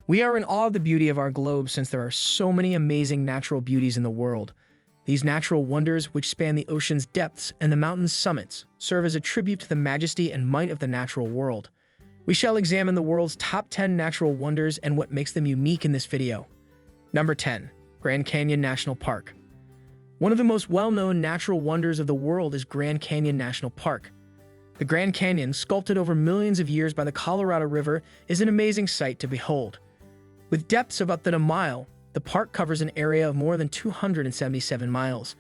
We are in awe of the beauty of our globe since there are so many amazing natural beauties in the world. These natural wonders, which span the ocean's depths and the mountain's summits, serve as a tribute to the majesty and might of the natural world. We shall examine the world's top 10 natural wonders and what makes them unique in this video. Number 10. Grand Canyon National Park. One of the most well-known natural wonders of the world is Grand Canyon National Park. The Grand Canyon, sculpted over millions of years by the Colorado River, is an amazing sight to behold. With depths of up to a mile, the park covers an area of more than 277 miles.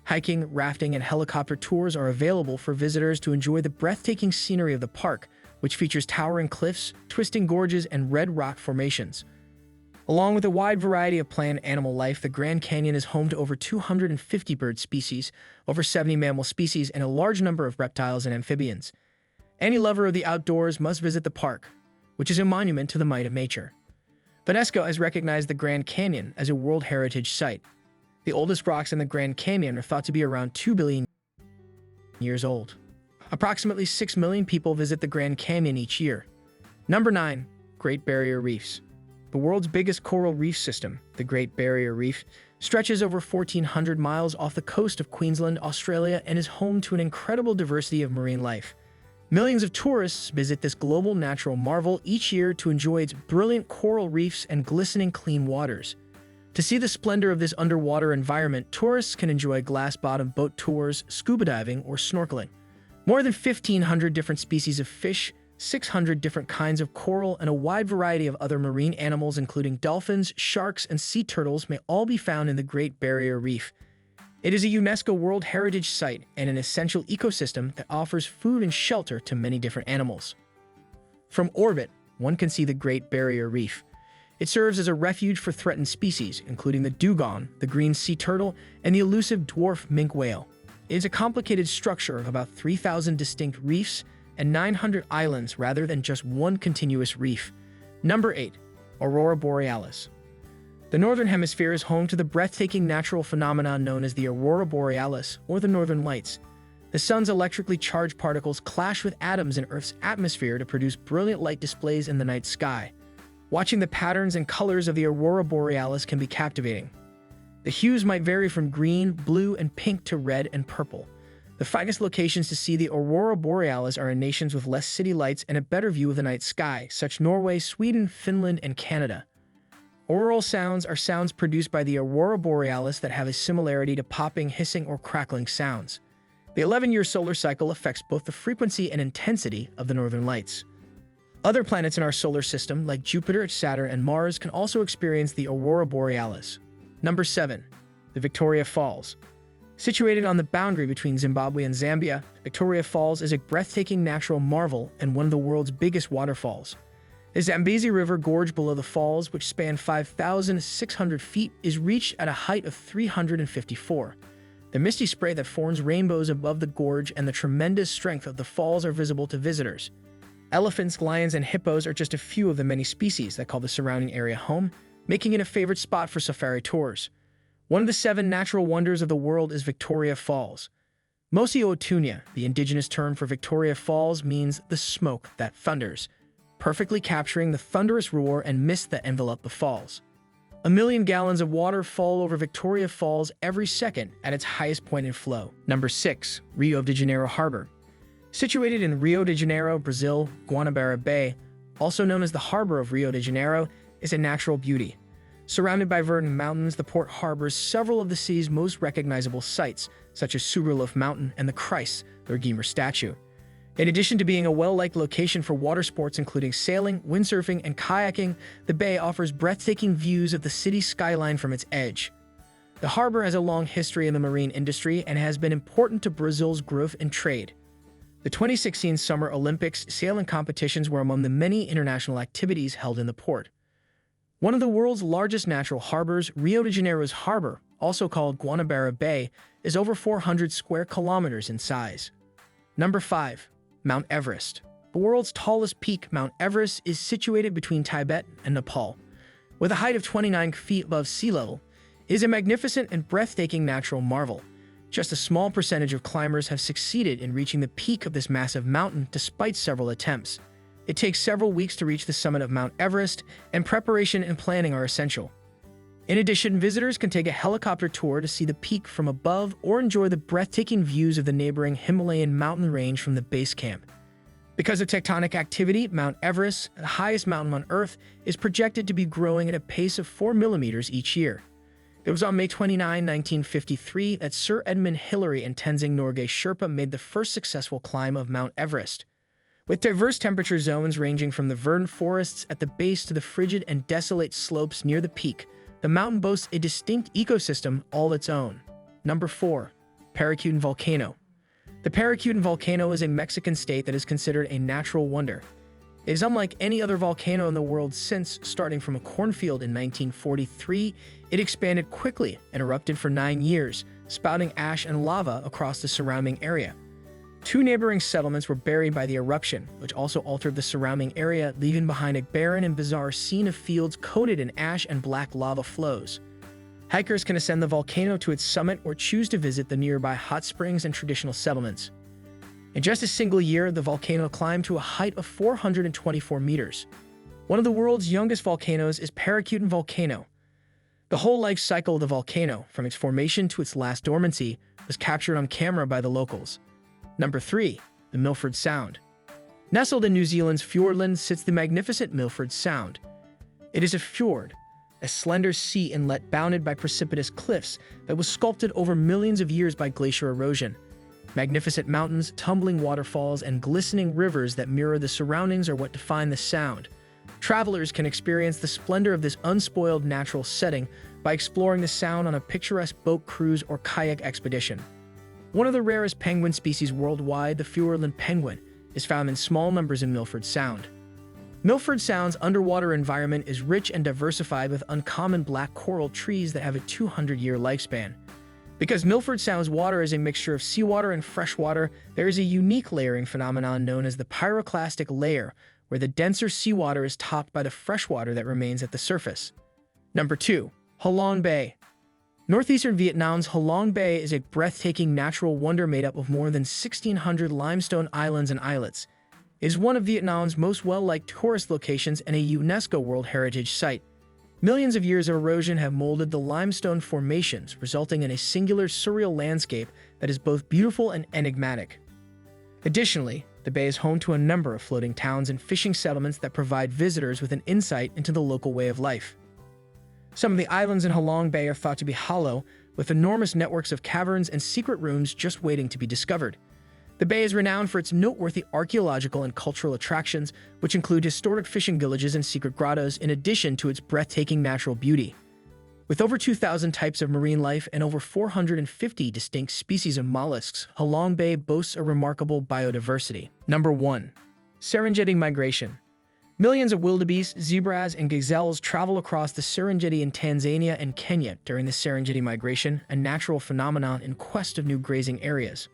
Hiking, rafting, and helicopter tours are available for visitors to enjoy the breathtaking scenery of the park, which features towering cliffs, twisting gorges, and red rock formations. Along with a wide variety of plant and animal life, the Grand Canyon is home to over 250 bird species, over 70 mammal species, and a large number of reptiles and amphibians. Any lover of the outdoors must visit the park, which is a monument to the might of nature. UNESCO has recognized the Grand Canyon as a World Heritage Site. The oldest rocks in the Grand Canyon are thought to be around 2 billion years old. Approximately 6 million people visit the Grand Canyon each year. Number 9. Great Barrier Reefs. The world's biggest coral reef system, the Great Barrier Reef, stretches over 1,400 miles off the coast of Queensland, Australia, and is home to an incredible diversity of marine life. Millions of tourists visit this global natural marvel each year to enjoy its brilliant coral reefs and glistening clean waters. To see the splendor of this underwater environment, tourists can enjoy glass-bottom boat tours, scuba diving, or snorkeling. More than 1,500 different species of fish, 600 different kinds of coral, and a wide variety of other marine animals including dolphins, sharks, and sea turtles may all be found in the Great Barrier Reef. It is a UNESCO World Heritage Site and an essential ecosystem that offers food and shelter to many different animals. From orbit, one can see the Great Barrier Reef. It serves as a refuge for threatened species, including the dugong, the green sea turtle, and the elusive dwarf minke whale. It is a complicated structure of about 3,000 distinct reefs and 900 islands rather than just one continuous reef. Number 8. Aurora Borealis. The Northern Hemisphere is home to the breathtaking natural phenomenon known as the Aurora Borealis, or the Northern Lights. The sun's electrically charged particles clash with atoms in Earth's atmosphere to produce brilliant light displays in the night sky. Watching the patterns and colors of the Aurora Borealis can be captivating. The hues might vary from green, blue, and pink to red and purple. The finest locations to see the Aurora Borealis are in nations with less city lights and a better view of the night sky, such as Norway, Sweden, Finland, and Canada. Auroral sounds are sounds produced by the Aurora Borealis that have a similarity to popping, hissing, or crackling sounds. The 11-year solar cycle affects both the frequency and intensity of the northern lights. Other planets in our solar system, like Jupiter, Saturn, and Mars, can also experience the Aurora Borealis. Number 7. The Victoria Falls. Situated on the boundary between Zimbabwe and Zambia, Victoria Falls is a breathtaking natural marvel and one of the world's biggest waterfalls. The Zambezi River gorge below the falls, which span 5,600 feet, is reached at a height of 354. The misty spray that forms rainbows above the gorge and the tremendous strength of the falls are visible to visitors. Elephants, lions, and hippos are just a few of the many species that call the surrounding area home, making it a favorite spot for safari tours. One of the 7 natural wonders of the world is Victoria Falls. Mosi-oa-Tunya, the indigenous term for Victoria Falls, means the smoke that thunders, perfectly capturing the thunderous roar and mist that envelop the falls. 1 million gallons of water fall over Victoria Falls every second at its highest point in flow. Number 6. Rio de Janeiro Harbor. Situated in Rio de Janeiro, Brazil, Guanabara Bay, also known as the Harbor of Rio de Janeiro, is a natural beauty. Surrounded by verdant mountains, the port harbors several of the city's most recognizable sites, such as Sugarloaf Mountain and the Christ, the Redeemer statue. In addition to being a well-liked location for water sports including sailing, windsurfing, and kayaking, the bay offers breathtaking views of the city's skyline from its edge. The harbor has a long history in the marine industry and has been important to Brazil's growth and trade. The 2016 Summer Olympics sailing competitions were among the many international activities held in the port. One of the world's largest natural harbors, Rio de Janeiro's harbor, also called Guanabara Bay, is over 400 square kilometers in size. Number 5. Mount Everest. The world's tallest peak, Mount Everest, is situated between Tibet and Nepal. With a height of 29 feet above sea level, it is a magnificent and breathtaking natural marvel. Just a small percentage of climbers have succeeded in reaching the peak of this massive mountain despite several attempts. It takes several weeks to reach the summit of Mount Everest, and preparation and planning are essential. In addition, visitors can take a helicopter tour to see the peak from above or enjoy the breathtaking views of the neighboring Himalayan mountain range from the base camp. Because of tectonic activity, Mount Everest, the highest mountain on Earth, is projected to be growing at a pace of 4 millimeters each year. It was on May 29, 1953, that Sir Edmund Hillary and Tenzing Norgay Sherpa made the first successful climb of Mount Everest. With diverse temperature zones ranging from the verdant forests at the base to the frigid and desolate slopes near the peak, the mountain boasts a distinct ecosystem all its own. Number 4. Paracutan Volcano. The Paracutan volcano is a Mexican state that is considered a natural wonder. It is unlike any other volcano in the world since, starting from a cornfield in 1943, it expanded quickly and erupted for 9 years, spouting ash and lava across the surrounding area. 2 neighboring settlements were buried by the eruption, which also altered the surrounding area, leaving behind a barren and bizarre scene of fields coated in ash and black lava flows. Hikers can ascend the volcano to its summit or choose to visit the nearby hot springs and traditional settlements. In just a single year, the volcano climbed to a height of 424 meters. One of the world's youngest volcanoes is Paracutan Volcano. The whole life cycle of the volcano, from its formation to its last dormancy, was captured on camera by the locals. Number 3. The Milford Sound. Nestled in New Zealand's Fiordland sits the magnificent Milford Sound. It is a fjord, a slender sea inlet bounded by precipitous cliffs that was sculpted over millions of years by glacier erosion. Magnificent mountains, tumbling waterfalls, and glistening rivers that mirror the surroundings are what define the Sound. Travelers can experience the splendor of this unspoiled natural setting by exploring the Sound on a picturesque boat cruise or kayak expedition. One of the rarest penguin species worldwide, the Fiordland penguin, is found in small numbers in Milford Sound. Milford Sound's underwater environment is rich and diversified with uncommon black coral trees that have a 200-year lifespan. Because Milford Sound's water is a mixture of seawater and freshwater, there is a unique layering phenomenon known as the pyroclastic layer, where the denser seawater is topped by the freshwater that remains at the surface. Number 2. Halong Bay. Northeastern Vietnam's Halong Bay is a breathtaking natural wonder made up of more than 1,600 limestone islands and islets. It is one of Vietnam's most well-liked tourist locations and a UNESCO World Heritage Site. Millions of years of erosion have molded the limestone formations, resulting in a singular, surreal landscape that is both beautiful and enigmatic. Additionally, the bay is home to a number of floating towns and fishing settlements that provide visitors with an insight into the local way of life. Some of the islands in Halong Bay are thought to be hollow, with enormous networks of caverns and secret rooms just waiting to be discovered. The bay is renowned for its noteworthy archaeological and cultural attractions, which include historic fishing villages and secret grottos, in addition to its breathtaking natural beauty. With over 2,000 types of marine life and over 450 distinct species of mollusks, Halong Bay boasts a remarkable biodiversity. Number 1. Serengeti Migration. Millions of wildebeest, zebras, and gazelles travel across the Serengeti in Tanzania and Kenya during the Serengeti Migration, a natural phenomenon in quest of new grazing areas.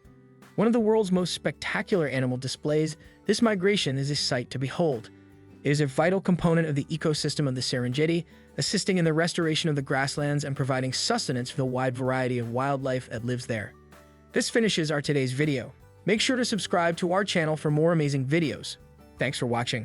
One of the world's most spectacular animal displays, this migration is a sight to behold. It is a vital component of the ecosystem of the Serengeti, assisting in the restoration of the grasslands and providing sustenance for the wide variety of wildlife that lives there. This finishes our today's video. Make sure to subscribe to our channel for more amazing videos. Thanks for watching.